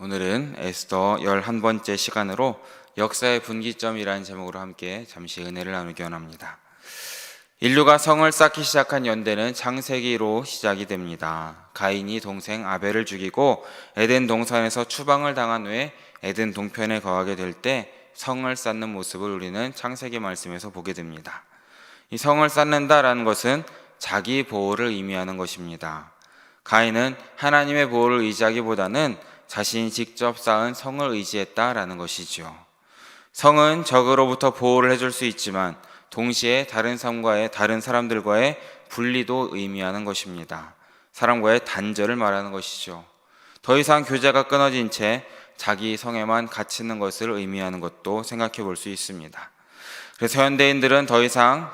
오늘은 에스더 11번째 시간으로 역사의 분기점이라는 제목으로 함께 잠시 은혜를 나누기 원합니다. 인류가 성을 쌓기 시작한 연대는 창세기로 시작이 됩니다. 가인이 동생 아벨을 죽이고 에덴 동산에서 추방을 당한 후에 에덴 동편에 거하게 될 때 성을 쌓는 모습을 우리는 창세기 말씀에서 보게 됩니다. 이 성을 쌓는다라는 것은 자기 보호를 의미하는 것입니다. 가인은 하나님의 보호를 의지하기보다는 자신이 직접 쌓은 성을 의지했다라는 것이죠. 성은 적으로부터 보호를 해줄 수 있지만 동시에 다른 사람들과의 분리도 의미하는 것입니다. 사람과의 단절을 말하는 것이죠. 더 이상 교제가 끊어진 채 자기 성에만 갇히는 것을 의미하는 것도 생각해 볼 수 있습니다. 그래서 현대인들은 더 이상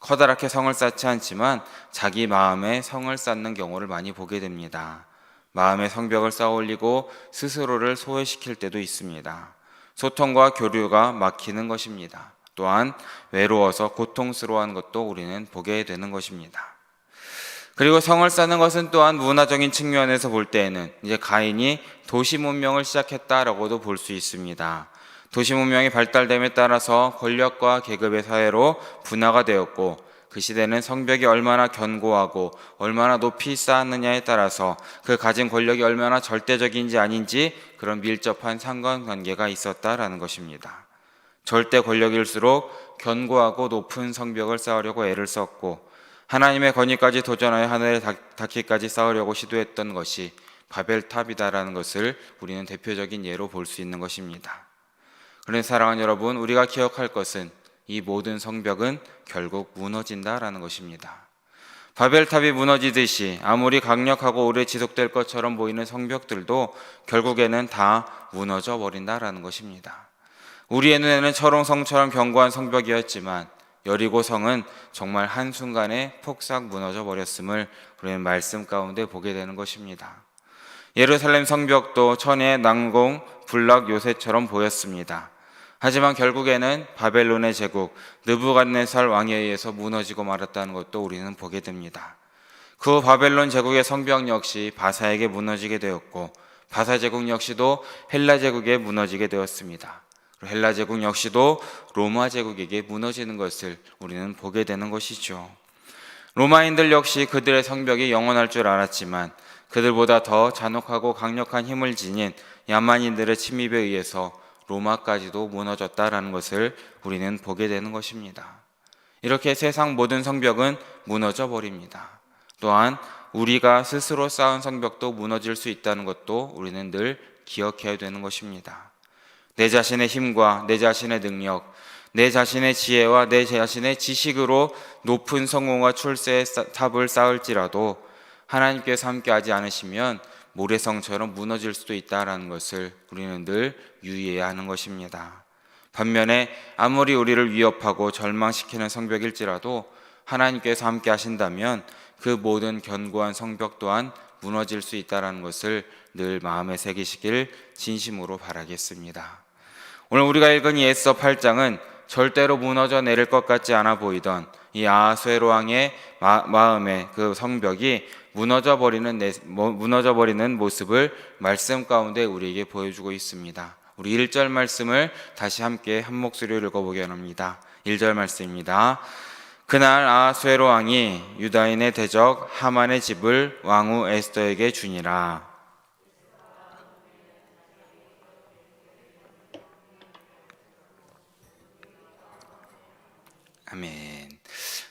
커다랗게 성을 쌓지 않지만 자기 마음에 성을 쌓는 경우를 많이 보게 됩니다. 마음의 성벽을 쌓아 올리고 스스로를 소외시킬 때도 있습니다. 소통과 교류가 막히는 것입니다. 또한 외로워서 고통스러워하는 것도 우리는 보게 되는 것입니다. 그리고 성을 쌓는 것은 또한 문화적인 측면에서 볼 때에는 이제 가인이 도시 문명을 시작했다라고도 볼 수 있습니다. 도시 문명이 발달됨에 따라서 권력과 계급의 사회로 분화가 되었고, 그 시대는 성벽이 얼마나 견고하고 얼마나 높이 쌓았느냐에 따라서 그 가진 권력이 얼마나 절대적인지 아닌지 그런 밀접한 상관관계가 있었다라는 것입니다. 절대 권력일수록 견고하고 높은 성벽을 쌓으려고 애를 썼고, 하나님의 권위까지 도전하여 하늘에 닿기까지 쌓으려고 시도했던 것이 바벨탑이다라는 것을 우리는 대표적인 예로 볼 수 있는 것입니다. 그런데 사랑하는 여러분, 우리가 기억할 것은 이 모든 성벽은 결국 무너진다라는 것입니다. 바벨탑이 무너지듯이 아무리 강력하고 오래 지속될 것처럼 보이는 성벽들도 결국에는 다 무너져 버린다라는 것입니다. 우리의 눈에는 철옹성처럼 견고한 성벽이었지만 여리고 성은 정말 한순간에 폭삭 무너져 버렸음을 우리는 말씀 가운데 보게 되는 것입니다. 예루살렘 성벽도 천의 난공 불락 요새처럼 보였습니다. 하지만 결국에는 바벨론의 제국 느부갓네살 왕에 의해서 무너지고 말았다는 것도 우리는 보게 됩니다. 그 바벨론 제국의 성벽 역시 바사에게 무너지게 되었고, 바사 제국 역시도 헬라 제국에 무너지게 되었습니다. 헬라 제국 역시도 로마 제국에게 무너지는 것을 우리는 보게 되는 것이죠. 로마인들 역시 그들의 성벽이 영원할 줄 알았지만 그들보다 더 잔혹하고 강력한 힘을 지닌 야만인들의 침입에 의해서 로마까지도 무너졌다라는 것을 우리는 보게 되는 것입니다. 이렇게 세상 모든 성벽은 무너져 버립니다. 또한 우리가 스스로 쌓은 성벽도 무너질 수 있다는 것도 우리는 늘 기억해야 되는 것입니다. 내 자신의 힘과 내 자신의 능력, 내 자신의 지혜와 내 자신의 지식으로 높은 성공과 출세의 탑을 쌓을지라도 하나님께서 함께하지 않으시면 모래성처럼 무너질 수도 있다는 것을 우리는 늘 유의해야 하는 것입니다. 반면에 아무리 우리를 위협하고 절망시키는 성벽일지라도 하나님께서 함께 하신다면 그 모든 견고한 성벽 또한 무너질 수 있다는 것을 늘 마음에 새기시길 진심으로 바라겠습니다. 오늘 우리가 읽은 이 에스더 8장은 절대로 무너져 내릴 것 같지 않아 보이던 이 아하수에로 왕의 마음의 그 성벽이 무너져 버리는 모습을 말씀 가운데 우리에게 보여주고 있습니다. 우리 1절 말씀을 다시 함께 한 목소리로 읽어보기 원합니다. 1절 말씀입니다. 그날 아하수에로 왕이 유다인의 대적 하만의 집을 왕후 에스더에게 주니라. 아멘.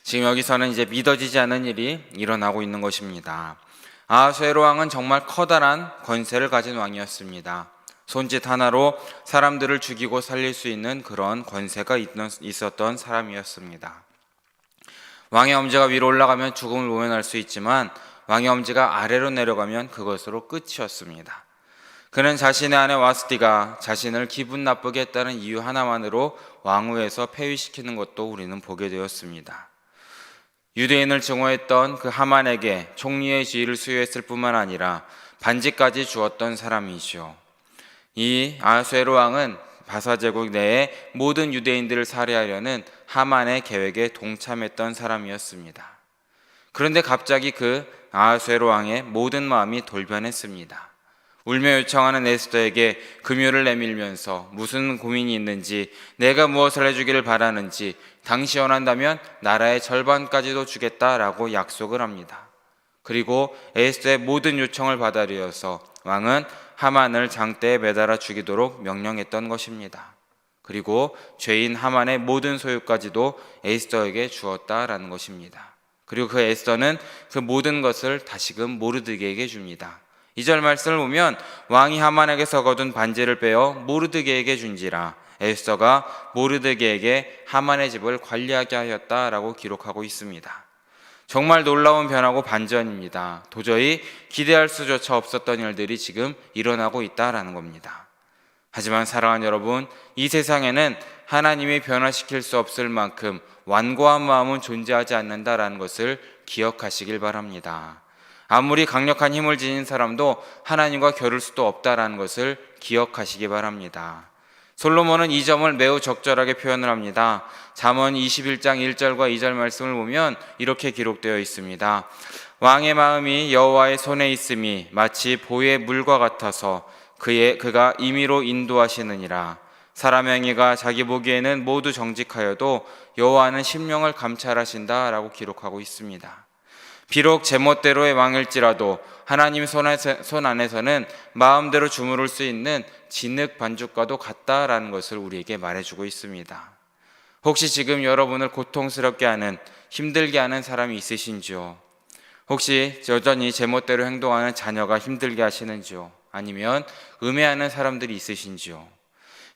지금 여기서는 이제 믿어지지 않는 일이 일어나고 있는 것입니다. 아하수에로 왕은 정말 커다란 권세를 가진 왕이었습니다. 손짓 하나로 사람들을 죽이고 살릴 수 있는 그런 권세가 있었던 사람이었습니다. 왕의 엄지가 위로 올라가면 죽음을 모면할 수 있지만 왕의 엄지가 아래로 내려가면 그것으로 끝이었습니다. 그는 자신의 아내 와스티가 자신을 기분 나쁘게 했다는 이유 하나만으로 왕후에서 폐위시키는 것도 우리는 보게 되었습니다. 유대인을 증오했던 그 하만에게 총리의 지위를 수여했을 뿐만 아니라 반지까지 주었던 사람이죠. 이 아하수에로 왕은 바사 제국 내에 모든 유대인들을 살해하려는 하만의 계획에 동참했던 사람이었습니다. 그런데 갑자기 그 아하수에로 왕의 모든 마음이 돌변했습니다. 울며 요청하는 에스더에게 금요를 내밀면서 무슨 고민이 있는지, 내가 무엇을 해주기를 바라는지, 당시 원한다면 나라의 절반까지도 주겠다라고 약속을 합니다. 그리고 에스더의 모든 요청을 받아들여서 왕은 하만을 장대에 매달아 죽이도록 명령했던 것입니다. 그리고 죄인 하만의 모든 소유까지도 에스더에게 주었다라는 것입니다. 그리고 그 에스더는 그 모든 것을 다시금 모르드게에게 줍니다. 2절 말씀을 보면 왕이 하만에게서 거둔 반지를 빼어 모르드게에게 준지라 에스더가 모르드게에게 하만의 집을 관리하게 하였다라고 기록하고 있습니다. 정말 놀라운 변화고 반전입니다. 도저히 기대할 수조차 없었던 일들이 지금 일어나고 있다라는 겁니다. 하지만 사랑하는 여러분, 이 세상에는 하나님이 변화시킬 수 없을 만큼 완고한 마음은 존재하지 않는다라는 것을 기억하시길 바랍니다. 아무리 강력한 힘을 지닌 사람도 하나님과 겨룰 수도 없다라는 것을 기억하시기 바랍니다. 솔로몬은 이 점을 매우 적절하게 표현을 합니다. 잠언 21장 1절과 2절 말씀을 보면 이렇게 기록되어 있습니다. 왕의 마음이 여호와의 손에 있음이 마치 보의 물과 같아서 그가 임의로 인도하시느니라. 사람의 행위가 자기 보기에는 모두 정직하여도 여호와는 심령을 감찰하신다라고 기록하고 있습니다. 비록 제멋대로의 왕일지라도 하나님 손 안에서는 마음대로 주무를 수 있는 진흙 반죽과도 같다라는 것을 우리에게 말해주고 있습니다. 혹시 지금 여러분을 고통스럽게 하는, 힘들게 하는 사람이 있으신지요? 혹시 여전히 제멋대로 행동하는 자녀가 힘들게 하시는지요? 아니면 음해하는 사람들이 있으신지요?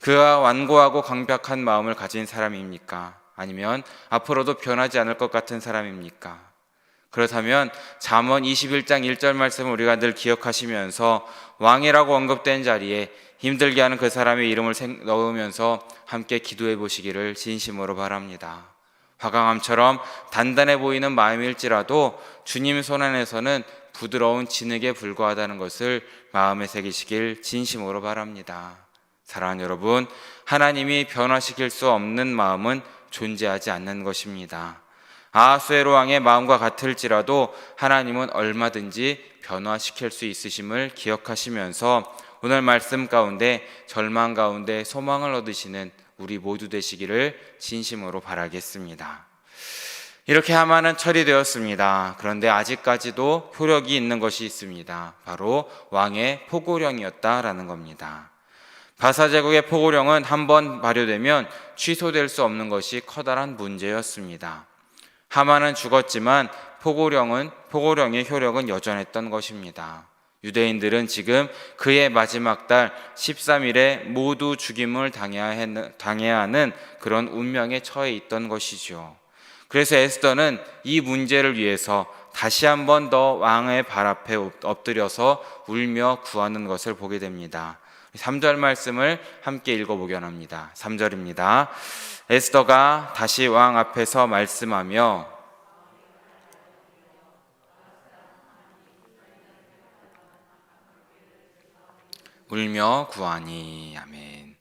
그가 완고하고 강박한 마음을 가진 사람입니까? 아니면 앞으로도 변하지 않을 것 같은 사람입니까? 그렇다면 잠언 21장 1절 말씀을 우리가 늘 기억하시면서 왕이라고 언급된 자리에 힘들게 하는 그 사람의 이름을 넣으면서 함께 기도해 보시기를 진심으로 바랍니다. 화강암처럼 단단해 보이는 마음일지라도 주님 손 안에서는 부드러운 진흙에 불과하다는 것을 마음에 새기시길 진심으로 바랍니다. 사랑하는 여러분, 하나님이 변화시킬 수 없는 마음은 존재하지 않는 것입니다. 아하수에로 왕의 마음과 같을지라도 하나님은 얼마든지 변화시킬 수 있으심을 기억하시면서 오늘 말씀 가운데 절망 가운데 소망을 얻으시는 우리 모두 되시기를 진심으로 바라겠습니다. 이렇게 하만은 처리되었습니다. 그런데 아직까지도 효력이 있는 것이 있습니다. 바로 왕의 포고령이었다라는 겁니다. 바사제국의 포고령은 한번 발효되면 취소될 수 없는 것이 커다란 문제였습니다. 하만은 죽었지만 포고령의 효력은 여전했던 것입니다. 유대인들은 지금 그의 마지막 달 13일에 모두 죽임을 당해야 하는 그런 운명에 처해 있던 것이죠. 그래서 에스더는 이 문제를 위해서 다시 한 번 더 왕의 발 앞에 엎드려서 울며 구하는 것을 보게 됩니다. 3절 말씀을 함께 읽어보려 합니다. 3절입니다. 에스더가 다시 왕 앞에서 말씀하며 울며 구하니. 아멘.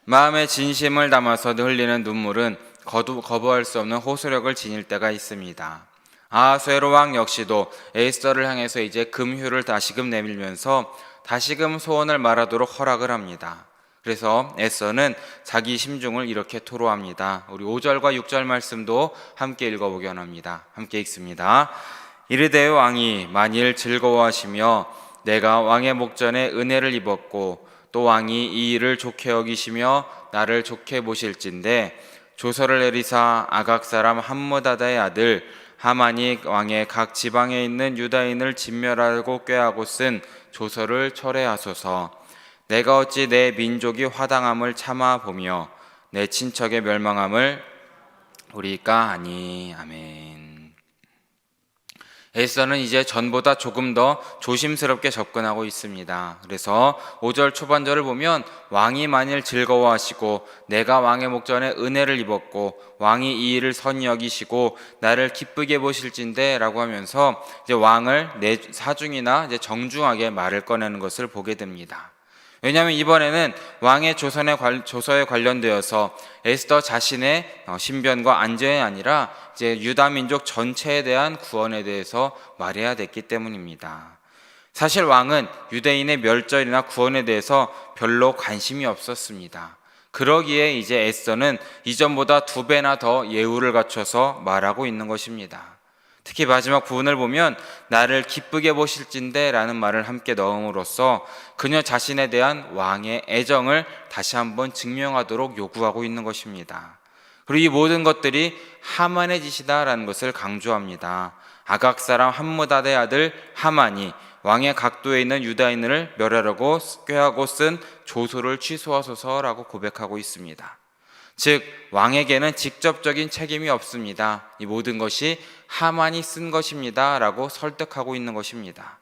마음의 진심을 담아서 흘리는 눈물은 거부할 수 없는 호소력을 지닐 때가 있습니다. 아하수에로 왕 역시도 에스더를 향해서 이제 금휴를 다시금 내밀면서 다시금 소원을 말하도록 허락을 합니다. 그래서 에스더는 자기 심중을 이렇게 토로합니다. 우리 5절과 6절 말씀도 함께 읽어보기 원합니다. 함께 읽습니다. 이르되 왕이 만일 즐거워하시며 내가 왕의 목전에 은혜를 입었고 또 왕이 이 일을 좋게 여기시며 나를 좋게 보실진대 조서를 내리사 아각 사람 함므다다의 아들 하만이 왕의 각 지방에 있는 유다인을 진멸하고 꾀하고 쓴 조서를 철회하소서. 내가 어찌 내 민족이 화당함을 참아 보며 내 친척의 멸망함을 우리가 하니. 아멘. 에스더는 이제 전보다 조금 더 조심스럽게 접근하고 있습니다. 그래서 5절 초반절을 보면 왕이 만일 즐거워하시고 내가 왕의 목전에 은혜를 입었고 왕이 이 일을 선히 여기시고 나를 기쁘게 보실진대 라고 하면서 이제 왕을 사중이나 이제 정중하게 말을 꺼내는 것을 보게 됩니다. 왜냐하면 이번에는 왕의 조서에 관련되어서 에스더 자신의 신변과 안전이 아니라 이제 유다 민족 전체에 대한 구원에 대해서 말해야 됐기 때문입니다. 사실 왕은 유대인의 멸절이나 구원에 대해서 별로 관심이 없었습니다. 그러기에 이제 에스더는 이전보다 2배나 더 예우를 갖춰서 말하고 있는 것입니다. 특히 마지막 부분을 보면 나를 기쁘게 보실진대 라는 말을 함께 넣음으로써 그녀 자신에 대한 왕의 애정을 다시 한번 증명하도록 요구하고 있는 것입니다. 그리고 이 모든 것들이 하만의 짓이다라는 것을 강조합니다. 아각 사람 함므다의 아들 하만이 왕의 각도에 있는 유다인을 멸하려고 꾀하고 쓴 조소를 취소하소서라고 고백하고 있습니다. 즉 왕에게는 직접적인 책임이 없습니다. 이 모든 것이 하만이 쓴 것입니다 라고 설득하고 있는 것입니다.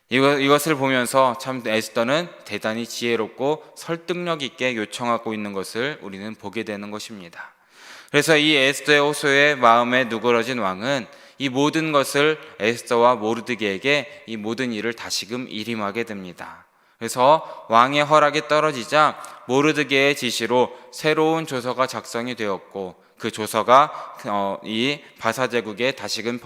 이것을 보면서 참 에스더는 대단히 지혜롭고 설득력 있게 요청하고 있는 것을 우리는 보게 되는 것입니다. 그래서 이 에스더의 호소에 마음에 누그러진 왕은 이 모든 것을 에스더와 모르드게에게 이 모든 일을 다시금 일임하게 됩니다. 그래서 왕의 허락이 떨어지자 모르드게의 지시로 새로운 조서가 작성이 되었고 그 조서가 이 바사 제국에 다시금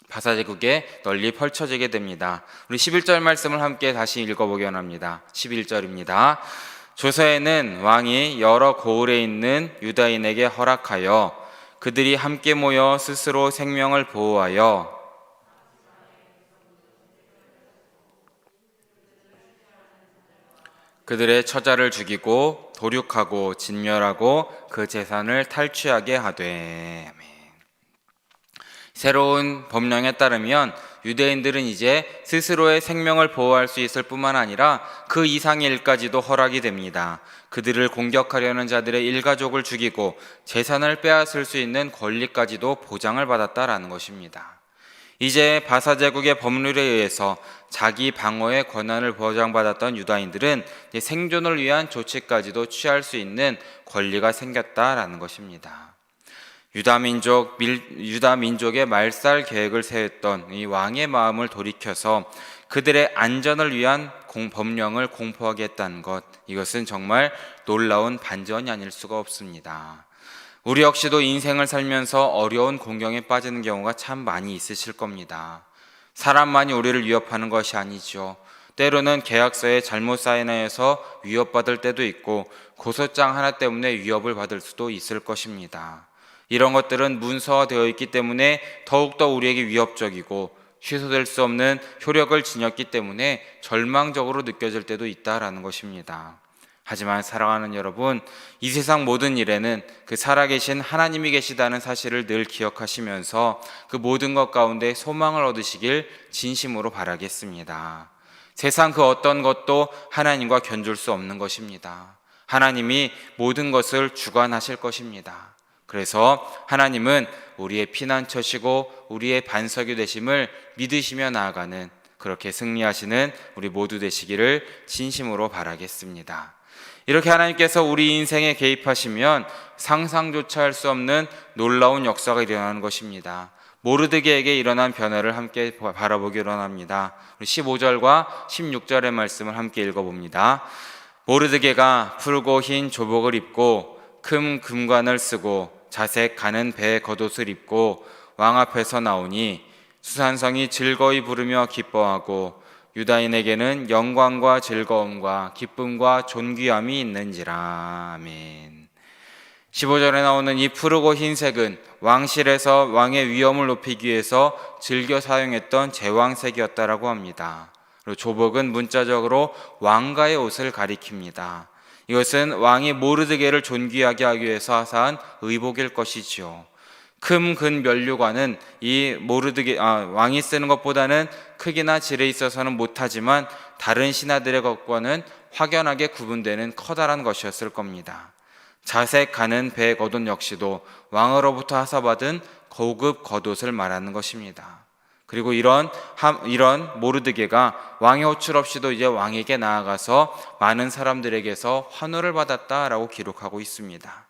바사제국에 널리 펼쳐지게 됩니다. 우리 11절 말씀을 함께 다시 읽어보기 원합니다. 11절입니다. 조서에는 왕이 여러 고을에 있는 유다인에게 허락하여 그들이 함께 모여 스스로 생명을 보호하여 그들의 처자를 죽이고 도륙하고 진멸하고 그 재산을 탈취하게 하되. 새로운 법령에 따르면 유대인들은 이제 스스로의 생명을 보호할 수 있을 뿐만 아니라 그 이상의 일까지도 허락이 됩니다. 그들을 공격하려는 자들의 일가족을 죽이고 재산을 빼앗을 수 있는 권리까지도 보장을 받았다라는 것입니다. 이제 바사 제국의 법률에 의해서 자기 방어의 권한을 보장받았던 유다인들은 생존을 위한 조치까지도 취할 수 있는 권리가 생겼다라는 것입니다. 유다 민족의 말살 계획을 세웠던 이 왕의 마음을 돌이켜서 그들의 안전을 위한 법령을 공포하게 했다는 것, 이것은 정말 놀라운 반전이 아닐 수가 없습니다. 우리 역시도 인생을 살면서 어려운 공경에 빠지는 경우가 참 많이 있으실 겁니다. 사람만이 우리를 위협하는 것이 아니죠. 때로는 계약서에 잘못 사인하여서 위협받을 때도 있고 고소장 하나 때문에 위협을 받을 수도 있을 것입니다. 이런 것들은 문서화되어 있기 때문에 더욱더 우리에게 위협적이고 취소될 수 없는 효력을 지녔기 때문에 절망적으로 느껴질 때도 있다라는 것입니다. 하지만 사랑하는 여러분, 이 세상 모든 일에는 그 살아계신 하나님이 계시다는 사실을 늘 기억하시면서 그 모든 것 가운데 소망을 얻으시길 진심으로 바라겠습니다. 세상 그 어떤 것도 하나님과 견줄 수 없는 것입니다. 하나님이 모든 것을 주관하실 것입니다. 그래서 하나님은 우리의 피난처시고 우리의 반석이 되심을 믿으시며 나아가는, 그렇게 승리하시는 우리 모두 되시기를 진심으로 바라겠습니다. 이렇게 하나님께서 우리 인생에 개입하시면 상상조차 할 수 없는 놀라운 역사가 일어나는 것입니다. 모르드게에게 일어난 변화를 함께 바라보기 원합니다. 15절과 16절의 말씀을 함께 읽어봅니다. 모르드게가 푸르고 흰 조복을 입고 큰 금관을 쓰고 자색 가는 배의 겉옷을 입고 왕 앞에서 나오니 수산성이 즐거이 부르며 기뻐하고 유다인에게는 영광과 즐거움과 기쁨과 존귀함이 있는지라. 아멘. 15절에 나오는 이 푸르고 흰색은 왕실에서 왕의 위엄을 높이기 위해서 즐겨 사용했던 제왕색이었다라고 합니다. 그리고 조복은 문자적으로 왕가의 옷을 가리킵니다. 이것은 왕이 모르드게를 존귀하게 하기 위해서 하사한 의복일 것이지요. 큰 근 면류관은 이 왕이 쓰는 것보다는 크기나 질에 있어서는 못하지만 다른 신하들의 것과는 확연하게 구분되는 커다란 것이었을 겁니다. 자색 가는 배 겉옷 역시도 왕으로부터 하사받은 고급 겉옷을 말하는 것입니다. 그리고 이런 모르드게가 왕의 호출 없이도 이제 왕에게 나아가서 많은 사람들에게서 환호를 받았다라고 기록하고 있습니다.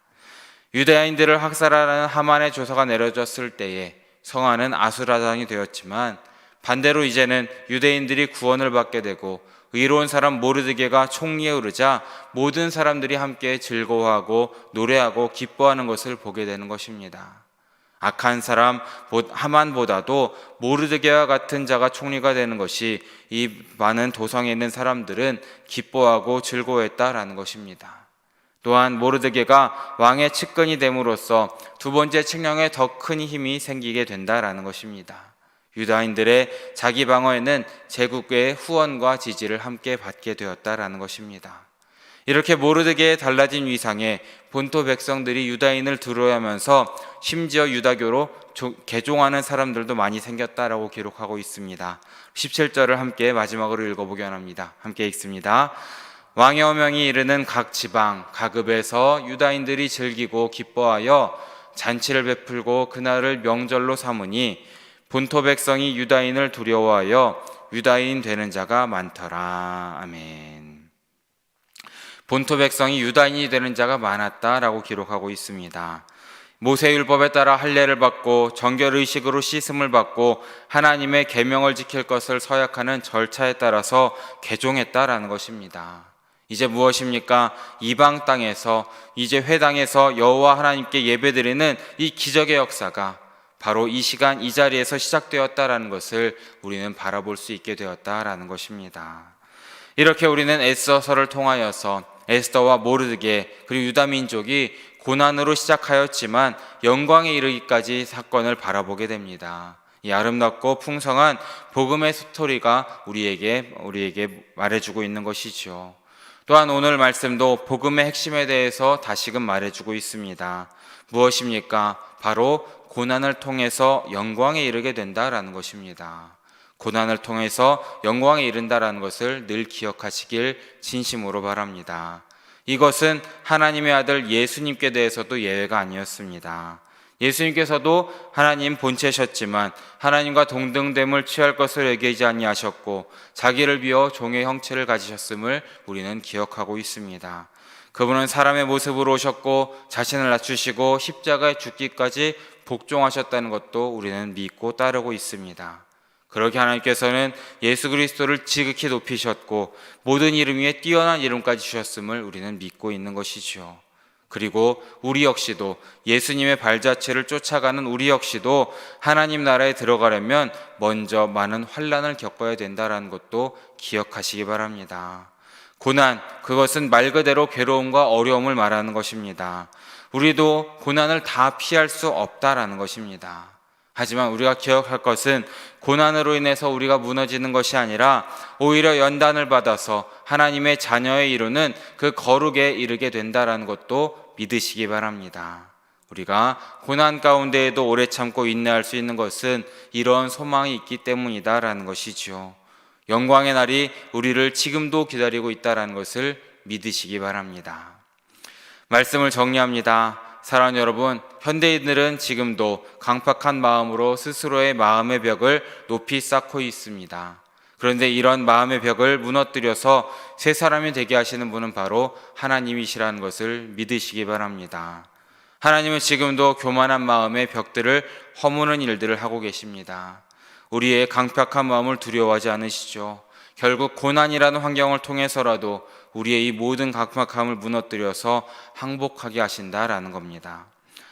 유대인들을 학살하라는 하만의 조서가 내려졌을 때에 성하는 아수라장이 되었지만 반대로 이제는 유대인들이 구원을 받게 되고 의로운 사람 모르드게가 총리에 오르자 모든 사람들이 함께 즐거워하고 노래하고 기뻐하는 것을 보게 되는 것입니다. 악한 사람 하만보다도 모르드게와 같은 자가 총리가 되는 것이 이 많은 도성에 있는 사람들은 기뻐하고 즐거워했다라는 것입니다. 또한 모르드게가 왕의 측근이 됨으로써 두 번째 측량에 더 큰 힘이 생기게 된다라는 것입니다. 유다인들의 자기 방어에는 제국의 후원과 지지를 함께 받게 되었다라는 것입니다. 이렇게 모르드게의 달라진 위상에 본토 백성들이 유다인을 두려워하면서 심지어 유다교로 개종하는 사람들도 많이 생겼다라고 기록하고 있습니다. 17절을 함께 마지막으로 읽어보기 원합니다. 함께 읽습니다. 왕의 어명이 이르는 각 지방 가급에서 유다인들이 즐기고 기뻐하여 잔치를 베풀고 그날을 명절로 삼으니 본토 백성이 유다인을 두려워하여 유다인 되는 자가 많더라. 아멘. 본토 백성이 유다인이 되는 자가 많았다라고 기록하고 있습니다. 모세율법에 따라 할례를 받고 정결의식으로 씻음을 받고 하나님의 계명을 지킬 것을 서약하는 절차에 따라서 개종했다라는 것입니다. 이제 무엇입니까? 이방 땅에서 이제 회당에서 여호와 하나님께 예배드리는 이 기적의 역사가 바로 이 시간 이 자리에서 시작되었다라는 것을 우리는 바라볼 수 있게 되었다라는 것입니다. 이렇게 우리는 에스더서를 통하여서 에스더와 모르드게 그리고 유다 민족이 고난으로 시작하였지만 영광에 이르기까지 사건을 바라보게 됩니다. 이 아름답고 풍성한 복음의 스토리가 우리에게 말해주고 있는 것이죠. 또한 오늘 말씀도 복음의 핵심에 대해서 다시금 말해주고 있습니다. 무엇입니까? 바로 고난을 통해서 영광에 이르게 된다라는 것입니다. 고난을 통해서 영광에 이른다라는 것을 늘 기억하시길 진심으로 바랍니다. 이것은 하나님의 아들 예수님께 대해서도 예외가 아니었습니다. 예수님께서도 하나님 본체셨지만 하나님과 동등됨을 취할 것을 여기지 아니하셨고 자기를 비워 종의 형체를 가지셨음을 우리는 기억하고 있습니다. 그분은 사람의 모습으로 오셨고 자신을 낮추시고 십자가에 죽기까지 복종하셨다는 것도 우리는 믿고 따르고 있습니다. 그렇게 하나님께서는 예수 그리스도를 지극히 높이셨고 모든 이름 위에 뛰어난 이름까지 주셨음을 우리는 믿고 있는 것이죠. 그리고 우리 역시도 예수님의 발자취를 쫓아가는 우리 역시도 하나님 나라에 들어가려면 먼저 많은 환난을 겪어야 된다는 것도 기억하시기 바랍니다. 고난, 그것은 말 그대로 괴로움과 어려움을 말하는 것입니다. 우리도 고난을 다 피할 수 없다라는 것입니다. 하지만 우리가 기억할 것은 고난으로 인해서 우리가 무너지는 것이 아니라 오히려 연단을 받아서 하나님의 자녀에 이루는 그 거룩에 이르게 된다라는 것도 믿으시기 바랍니다. 우리가 고난 가운데에도 오래 참고 인내할 수 있는 것은 이런 소망이 있기 때문이다라는 것이죠. 영광의 날이 우리를 지금도 기다리고 있다라는 것을 믿으시기 바랍니다. 말씀을 정리합니다. 사랑하는 여러분, 현대인들은 지금도 강팍한 마음으로 스스로의 마음의 벽을 높이 쌓고 있습니다. 그런데 이런 마음의 벽을 무너뜨려서 새 사람이 되게 하시는 분은 바로 하나님이시라는 것을 믿으시기 바랍니다. 하나님은 지금도 교만한 마음의 벽들을 허무는 일들을 하고 계십니다. 우리의 강팍한 마음을 두려워하지 않으시죠. 결국 고난이라는 환경을 통해서라도 우리의 이 모든 강팍함을 무너뜨려서 항복하게 하신다라는 겁니다.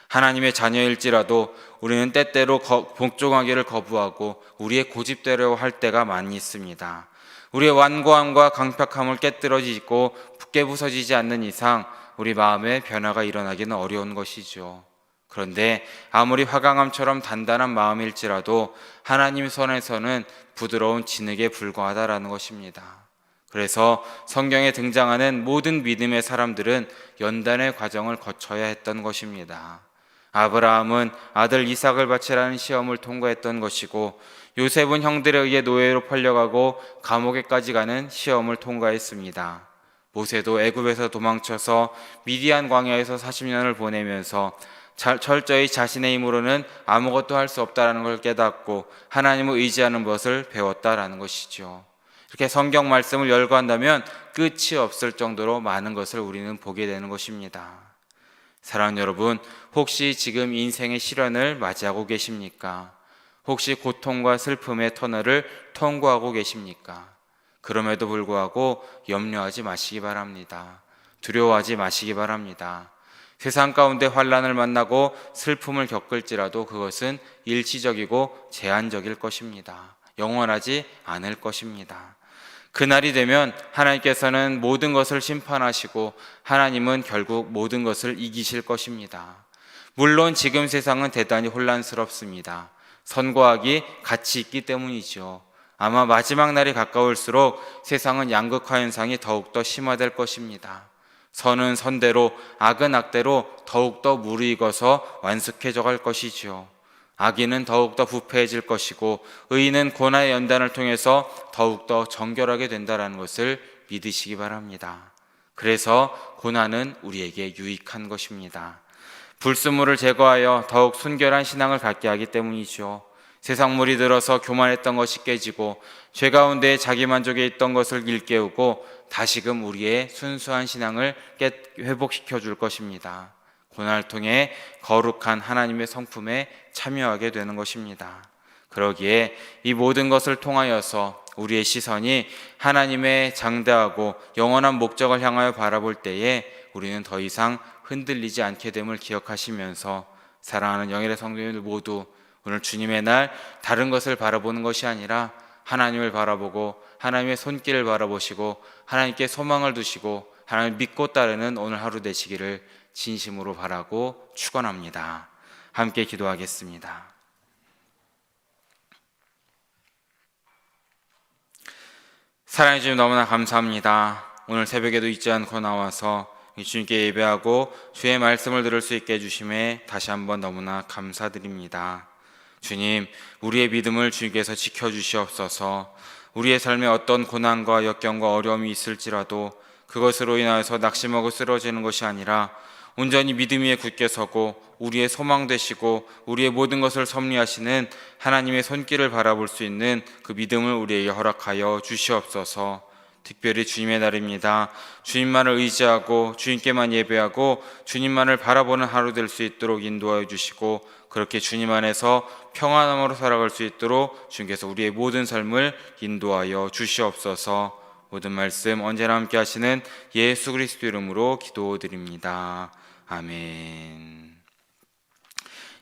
하나님의 자녀일지라도 우리는 때때로 복종하기를 거부하고 우리의 고집대로 할 때가 많이 있습니다. 우리의 완고함과 강팍함을 깨뜨려지고 굳게 부서지지 않는 이상 우리 마음에 변화가 일어나기는 어려운 것이죠. 그런데 아무리 화강암처럼 단단한 마음일지라도 하나님 손에서는 부드러운 진흙에 불과하다라는 것입니다. 그래서 성경에 등장하는 모든 믿음의 사람들은 연단의 과정을 거쳐야 했던 것입니다. 아브라함은 아들 이삭을 바치라는 시험을 통과했던 것이고, 요셉은 형들에 의해 노예로 팔려가고 감옥에까지 가는 시험을 통과했습니다. 모세도 애굽에서 도망쳐서 미디안 광야에서 40년을 보내면서 철저히 자신의 힘으로는 아무것도 할 수 없다는 걸 깨닫고 하나님을 의지하는 것을 배웠다라는 것이죠. 이렇게 성경 말씀을 열거한다면 끝이 없을 정도로 많은 것을 우리는 보게 되는 것입니다. 사랑하는 여러분, 혹시 지금 인생의 시련을 맞이하고 계십니까? 혹시 고통과 슬픔의 터널을 통과하고 계십니까? 그럼에도 불구하고 염려하지 마시기 바랍니다. 두려워하지 마시기 바랍니다. 세상 가운데 환난을 만나고 슬픔을 겪을지라도 그것은 일시적이고 제한적일 것입니다. 영원하지 않을 것입니다. 그날이 되면 하나님께서는 모든 것을 심판하시고 하나님은 결국 모든 것을 이기실 것입니다. 물론 지금 세상은 대단히 혼란스럽습니다. 선과 악이 같이 있기 때문이죠. 아마 마지막 날이 가까울수록 세상은 양극화 현상이 더욱더 심화될 것입니다. 선은 선대로 악은 악대로 더욱더 무르익어서 완숙해져 갈 것이지요. 악인은 더욱더 부패해질 것이고 의인은 고난의 연단을 통해서 더욱더 정결하게 된다는 것을 믿으시기 바랍니다. 그래서 고난은 우리에게 유익한 것입니다. 불순물을 제거하여 더욱 순결한 신앙을 갖게 하기 때문이죠. 세상물이 들어서 교만했던 것이 깨지고 죄 가운데 자기 만족에 있던 것을 일깨우고 다시금 우리의 순수한 신앙을 회복시켜 줄 것입니다. 고난을 통해 거룩한 하나님의 성품에 참여하게 되는 것입니다. 그러기에 이 모든 것을 통하여서 우리의 시선이 하나님의 장대하고 영원한 목적을 향하여 바라볼 때에 우리는 더 이상 흔들리지 않게 됨을 기억하시면서 사랑하는 영일의 성도님들 모두 오늘 주님의 날 다른 것을 바라보는 것이 아니라 하나님을 바라보고 하나님의 손길을 바라보시고 하나님께 소망을 두시고 하나님을 믿고 따르는 오늘 하루 되시기를 진심으로 바라고 축원합니다. 함께 기도하겠습니다. 사랑해 주님 너무나 감사합니다. 오늘 새벽에도 잊지 않고 나와서 주님께 예배하고 주의 말씀을 들을 수 있게 해주심에 다시 한번 너무나 감사드립니다. 주님, 우리의 믿음을 주님께서 지켜주시옵소서. 우리의 삶에 어떤 고난과 역경과 어려움이 있을지라도 그것으로 인하여서 낙심하고 쓰러지는 것이 아니라 온전히 믿음 위에 굳게 서고 우리의 소망 되시고 우리의 모든 것을 섭리하시는 하나님의 손길을 바라볼 수 있는 그 믿음을 우리에게 허락하여 주시옵소서. 특별히 주님의 날입니다. 주님만을 의지하고 주님께만 예배하고 주님만을 바라보는 하루 될 수 있도록 인도하여 주시고 그렇게 주님 안에서 평안함으로 살아갈 수 있도록 주님께서 우리의 모든 삶을 인도하여 주시옵소서. 모든 말씀 언제나 함께 하시는 예수 그리스도 이름으로 기도드립니다. 아멘.